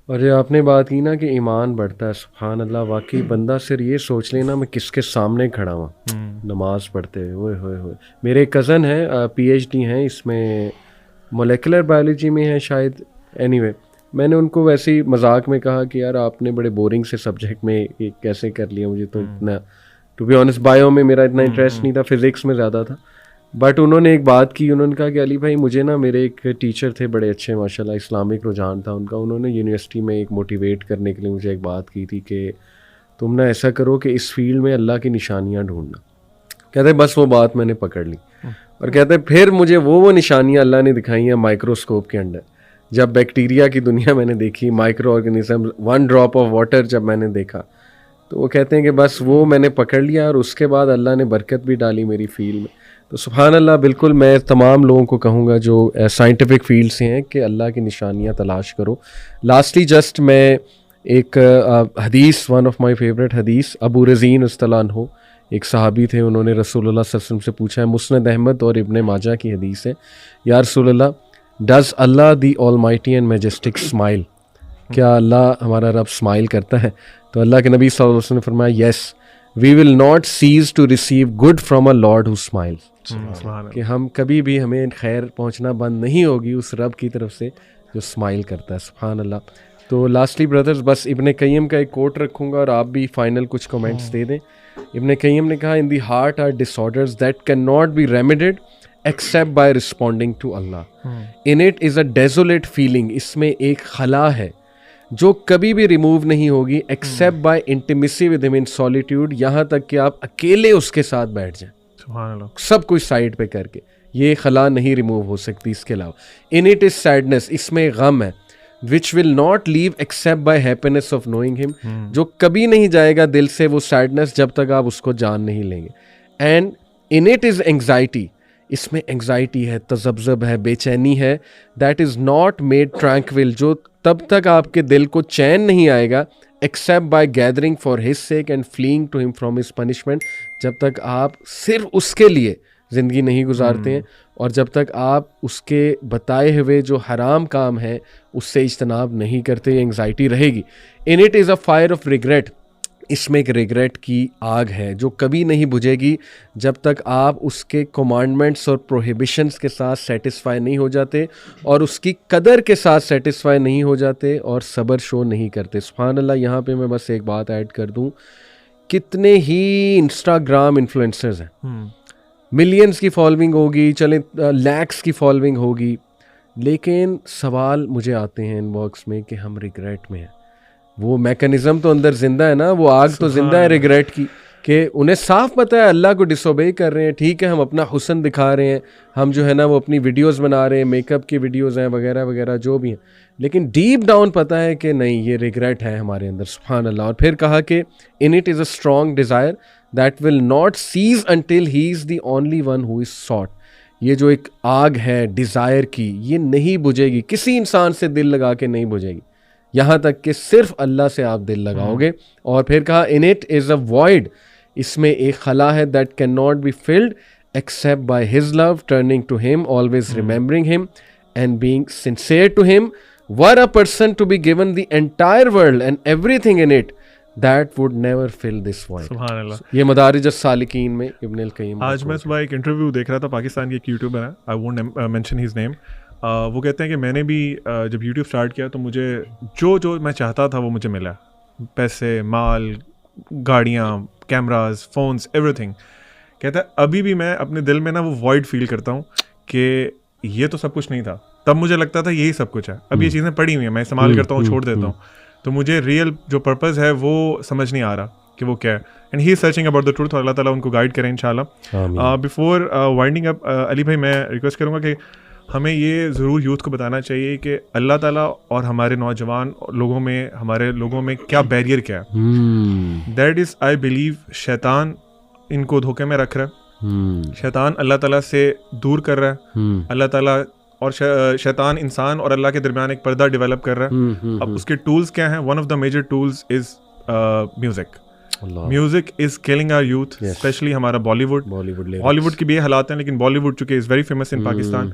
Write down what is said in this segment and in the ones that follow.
और ये आपने बात की ना कि ईमान बढ़ता है, सुभान अल्लाह, वाकई बंदा सिर्फ ये सोच लेना मैं किसके सामने खड़ा हुआ नमाज पढ़ते हुए, होए होए। मेरे कज़न हैं, पीएचडी हैं इसमें, मोलेकुलर बायोलॉजी में है शायद। एनीवे मैंने उनको वैसे ही मजाक में कहा कि यार आपने बड़े बोरिंग से सब्जेक्ट में ये कैसे कर लिया, मुझे तो इतना, टू बी ऑनेस्ट बायो में मेरा इतना इंटरेस्ट नहीं था, फिज़िक्स में ज़्यादा था। बट उन्होंने एक बात की, उन्होंने कहा कि अली भाई मुझे ना, मेरे एक टीचर थे बड़े अच्छे माशाल्लाह, इस्लामिक रुझान था उनका, उन्होंने यूनिवर्सिटी में एक मोटिवेट करने के लिए मुझे एक बात की थी कि तुम ना ऐसा करो कि इस फील्ड में अल्लाह की निशानियाँ ढूंढना। कहते बस वो बात मैंने पकड़ ली, और कहते फिर मुझे वो निशानियाँ अल्लाह ने दिखाई हैं माइक्रोस्कोप के अंदर। जब बैक्टीरिया की दुनिया मैंने देखी, micro organism, 1 drop of water जब मैंने देखा, तो वो कहते हैं कि बस वो मैंने पकड़ लिया, और उसके बाद अल्लाह ने बरकत भी डाली मेरी फील्ड में। तो सुभान अल्लाह, बिल्कुल मैं तमाम लोगों को कहूँगा जो साइंटिफिक फील्ड से हैं कि अल्लाह की निशानियाँ तलाश करो। लास्टली जस्ट मैं एक हदीस, वन ऑफ माय फेवरेट हदीस, अबू रज़ीन उस्तलान हो, एक सहाबी थे, उन्होंने रसूलुल्लाह सल्लल्लाहु अलैहि वसल्लम से पूछा है, मुस्नद अहमद और इब्ने माजा की हदीस है, या रसूलुल्लाह does Allah the almighty and majestic smile, क्या अल्लाह हमारा रब स्माइल करता है? तो अल्लाह के नबी सल्लल्लाहु अलैहि वसल्लम ने फरमाया, yes we will not cease to receive good from a lord who smiles, कि हम कभी भी, हमें खैर पहुंचना बंद नहीं होगी उस रब की तरफ से जो स्माइल करता है। सुभान अल्लाह। तो लास्टली ब्रदर्स, बस इब्ने कय्यम का एक कोट रखूँगा और आप भी फाइनल कुछ कमेंट्स दे दें। इब्ने कय्यम ने कहा, in the heart are disorders that can not be remedied except by responding to Allah, in it is a desolate feeling, इसमें एक खला है जो कभी भी रिमूव नहीं होगी except by intimacy with him in solitude, यहाँ तक कि आप अकेले उसके साथ बैठ जाएं, सब कुछ साइड पे करके, ये खला नहीं रिमूव हो सकती इसके अलावा। इन इट इज सैडनेस, इसमें गम है, which will not leave except by happiness of knowing him, जो कभी नहीं जाएगा दिल से वो सैडनेस जब तक आप उसको जान नहीं लेंगे। And in it is anxiety, इसमें एंग्जाइटी है, तजब्जब है, बेचैनी है, that is not made tranquil, जो तब तक आपके दिल को चैन नहीं आएगा except by gathering for his sake and fleeing to him from his punishment, जब तक आप सिर्फ उसके लिए ज़िंदगी नहीं गुजारते हैं, और जब तक आप उसके बताए हुए जो हराम काम है उससे इज्तनाब नहीं करते, ये एंग्जाइटी रहेगी। इन it is a fire of regret, इसमें एक रिग्रेट की आग है जो कभी नहीं बुझेगी जब तक आप उसके कमांडमेंट्स और प्रोहिबिशंस के साथ सेटिस्फाई नहीं हो जाते, और उसकी कदर के साथ सेटिस्फाई नहीं हो जाते, और सब्र शो नहीं करते। सुभान अल्लाह। यहाँ पे मैं बस एक बात ऐड कर दूँ, कितने ही इंस्टाग्राम इन्फ्लुएंसर्स हैं, मिलियंस की फॉलोइंग होगी, चले लैक्स की फॉलोइंग होगी, लेकिन सवाल मुझे आते हैं इनबॉक्स में कि हम रिग्रेट में हैं। वो मैकेनिज्म तो अंदर जिंदा है ना, वो आग तो जिंदा है रिग्रेट की, कि उन्हें साफ पता है अल्लाह को डिसोबे कर रहे हैं। ठीक है, हम अपना हुस्न दिखा रहे हैं, हम जो है ना वो अपनी वीडियोस बना रहे हैं, मेकअप की वीडियोस हैं वगैरह वगैरह जो भी हैं, लेकिन डीप डाउन पता है कि नहीं, ये रिग्रेट है हमारे अंदर। सुभान अल्लाह। और फिर कहा कि in it is a strong desire that will not cease until he is the only one who is sought, ये जो एक आग है डिज़ायर की, ये नहीं बुझेगी, किसी इंसान से दिल लगा के नहीं बुझेगी, यहाँ तक कि सिर्फ अल्लाह से आप दिल लगाओगे। और फिर कहा in it is a void, इसमें एक खला है that can not be filled except by his love, turning to him, always remembering him and being sincere to him, were a person to be given the entire world and everything in it that would never fill this void. सुभान अल्लाह। ये मदारिज अस्सालिकीन में इब्न अल कय्यम। आज मैं सुबह एक interview देख रहा था, पाकिस्तान के एक यूट्यूबर है, I won't mention his name, वो कहते हैं कि मैंने भी जब यूट्यूब स्टार्ट किया तो मुझे जो मैं चाहता था वो मुझे मिला, पैसे, माल, गाड़ियाँ, कैमराज, फ़ोन्स, एवरीथिंग। कहता है अभी भी मैं अपने दिल में ना वो वॉइड फील करता हूँ कि ये तो सब कुछ नहीं था, तब मुझे लगता था यही सब कुछ है, अब ये चीज़ें पड़ी हुई हैं, मैं इस्तेमाल करता हूँ, छोड़ देता हूँ, तो मुझे रियल जो पर्पज़ है वो समझ नहीं आ रहा कि वो क्या है। And he is searching about the truth, और अल्लाह ताला उनको गाइड करें इंशाल्लाह। बिफोर वाइंडिंग अप, अली भाई मैं रिक्वेस्ट करूँगा कि हमें ये ज़रूर यूथ को बताना चाहिए कि अल्लाह ताला और हमारे नौजवान लोगों में, हमारे लोगों में क्या बैरियर क्या है। दैट इज़ आई बिलीव शैतान इनको धोखे में रख रहा है, शैतान अल्लाह ताला से दूर कर रहा है, अल्लाह ताला और शैतान इंसान और अल्लाह के दरमियान एक पर्दा डेवलप कर रहा है। अब उसके टूल्स क्या हैं? One of the major tools is music. Music is killing our youth, especially हमारा बॉलीवुड। हॉलीवुड की भी ये हालात हैं, लेकिन बॉलीवुड चूंकि is very famous in Pakistan,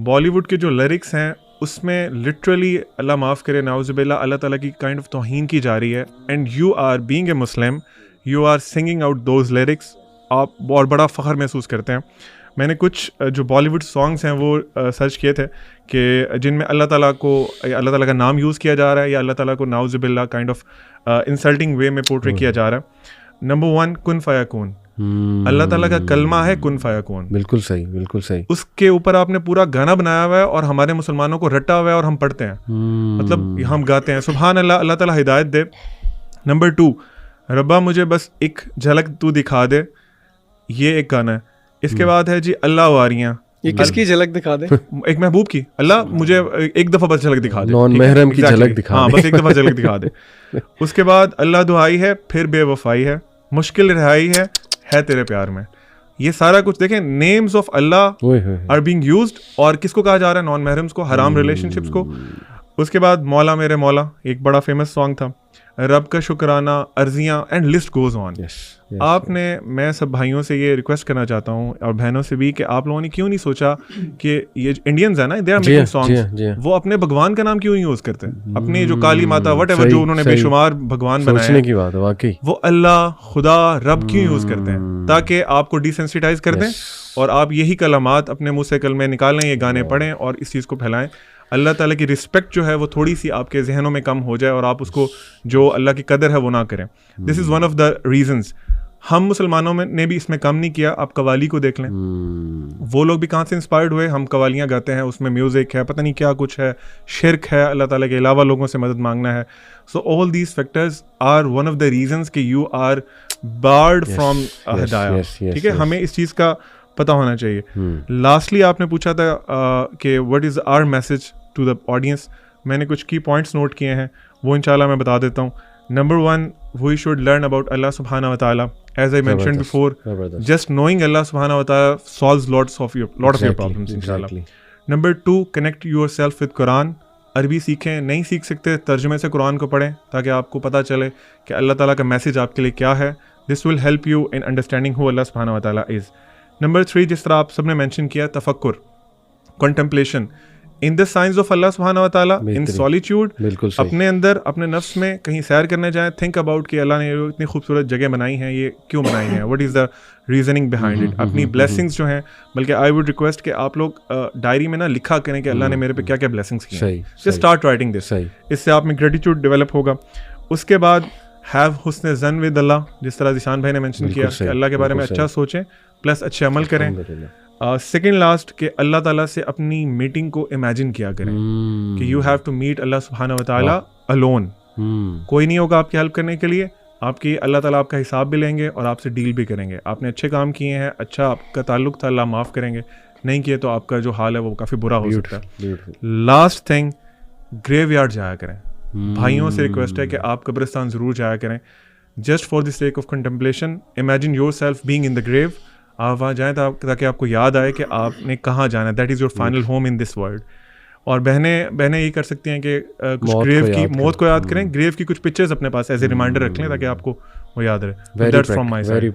Bollywood के जो लिरिक्स हैं उसमें लिटरली अल्लाह माफ़ करे नाउज़ुबिल्लाह अल्लाह ताला की काइंड ऑफ तौहीन की जा रही है, and you are being a Muslim, you are singing out those lyrics, आप बहुत बड़ा फ़ख्र महसूस करते हैं। मैंने कुछ जो बॉलीवुड सॉन्ग्स हैं वो सर्च किए थे कि जिनमें अल्लाह ताला का नाम यूज़ किया जा रहा है या अल्लाह ताला को नाउज़ुबिल्लाह काइंड ऑफ इंसल्टिंग वे में पोर्ट्रे किया जा रहा है। नंबर 1 कुन फयाकून, अल्लाह ताला का कलमा है कुन फयाकून। बिल्कुल सही, बिल्कुल सही। उसके ऊपर आपने पूरा गाना बनाया हुआ है और हमारे मुसलमानों को रटा हुआ है और हम पढ़ते हैं, मतलब हम गाते हैं सुभान अल्लाह, अल्लाह ताला हिदायत दे। नंबर 2 रब्बा मुझे बस एक झलक तू दिखा दे, ये एक गाना है। इसके बाद है जी अल्लाह वारियाँ, ये किसकी झलक दिखा दे? एक महबूब की, अल्लाह मुझे एक दफ़ा बस झलक दिखा दे, नॉन महरम की झलक दिखा दे। हाँ, बस एक दफ़ा झलक दिखा दे। उसके बाद अल्लाह दुआई है, फिर बेवफाई है, मुश्किल रिहाई है तेरे प्यार में। ये सारा कुछ देखें, names of Allah are being used, और किसको कहा जा रहा है? नॉन महरम्स को, हराम रिलेशनशिप्स को। उसके बाद मौला मेरे मौला, एक बड़ा फेमस सॉन्ग था, रब का शुक्राना, अर्जियाँ, एंड लिस्ट गोज ऑन। आपने, मैं सब भाइयों से ये रिक्वेस्ट करना चाहता हूँ और बहनों से भी कि आप लोगों ने क्यों नहीं सोचा कि ये इंडियंस है ना, दे आर मेकिंग सॉन्ग्स, वो अपने भगवान का नाम क्यों नहीं यूज करते? अपनी जो काली माता व्हाटएवर जो उन्होंने बेशुमार भगवान बनाए की बात है वाकई, वो अल्लाह, खुदा, रब क्यों यूज करते हैं? ताकि आपको डिसेंसिटाइज कर दें और आप यही कलमात अपने मुंह से कलमे निकालें, ये गाने पढ़ें और इस चीज़ को फैलाएं। अल्लाह ताला की रिस्पेक्ट जो है वो थोड़ी सी आपके जहनों में कम हो जाए और आप उसको, जो अल्लाह की कदर है वो ना करें। This is one of the reasons. हम मुसलमानों में ने भी इसमें कम नहीं किया। आप कवाली को देख लें, वो लोग भी कहाँ से इंस्पायर्ड हुए? हम कवालियाँ गाते हैं, उसमें म्यूज़िक है, पता नहीं क्या कुछ है, शिरक है, अल्लाह ताला के अलावा लोगों से मदद मांगना है। So all these factors are one of the reasons कि यू आर बार्ड फ्रॉम हिदाया। ठीक है, हमें इस चीज़ का पता होना चाहिए। लास्टली आपने पूछा था कि what is our message to the audience. मैंने कुछ की पॉइंट्स नोट किए हैं, वो इंशाल्लाह मैं बता देता हूँ। Number 1, we should learn about Allah सुब्हानहू व तआला, as I mentioned before, just knowing Allah सुब्हानहू व तआला solves lot of your problems इंशाल्लाह। Number 2, connect yourself with Quran. Arabi सीखें, नहीं सीख सकते तर्जुमे से कुरान को पढ़ें ताकि आपको पता चले कि अल्लाह ताला का मैसेज आपके लिए क्या है। This will help you in understanding who Allah सुब्हानहू व तआला इज़। नंबर 3, जिस तरह आप सबने मेंशन किया, तफक्कुर, contemplation in the science of Allah सुब्हानहू व तआला, इन सॉलिट्यूड, अपने अंदर, अपने नफ्स में कहीं सैर करने जाएं, थिंक अबाउट कि अल्लाह ने इतनी खूबसूरत जगह बनाई हैं, ये क्यों बनाई हैं, what is the reasoning behind it. अपनी ब्लेसिंग्स जो हैं, बल्कि आई वुड रिक्वेस्ट कि आप लोग डायरी में ना लिखा करें कि अल्लाह ने मेरे पे क्या क्या ब्लेसिंग्स की हैं। जस्ट स्टार्ट राइटिंग दिस, इससे आप में ग्रेटिट्यूड डेवलप होगा। उसके बाद हैव हुस्न ज़न विद अल्लाह, जिस तरह जिशान भाई ने मेंशन किया कि अल्लाह के बारे में अच्छा सोचें प्लस अच्छे अमल करें। सेकेंड लास्ट कि अल्लाह ताला से अपनी मीटिंग को इमेजिन किया करें कि यू हैव टू मीट अल्लाह सुब्हानहू व तआला अलोन। कोई नहीं होगा आपकी हेल्प करने के लिए, आपकी अल्लाह ताला आपका हिसाब भी लेंगे और आपसे डील भी करेंगे। आपने अच्छे काम किए हैं, अच्छा आपका ताल्लुक था, अल्लाह माफ़ करेंगे, नहीं किए तो आपका जो हाल है वो काफ़ी बुरा हो सकता है। लास्ट थिंग, ग्रेवयार्ड जाया करें। भाइयों से रिक्वेस्ट है कि आप कब्रिस्तान ज़रूर जाया करें, just for the sake of contemplation. Imagine yourself being in the grave. आप वहाँ जाएँ ताकि आपको याद आए कि आपने कहाँ जाना है, that is your final home in this world. और बहनें ये कर सकती हैं कि कुछ ग्रेव की मौत को याद करें, ग्रेव की कुछ पिक्चर्स अपने पास एज ए रिमाइंडर रख लें ताकि आपको वो याद रहे। That's from my side.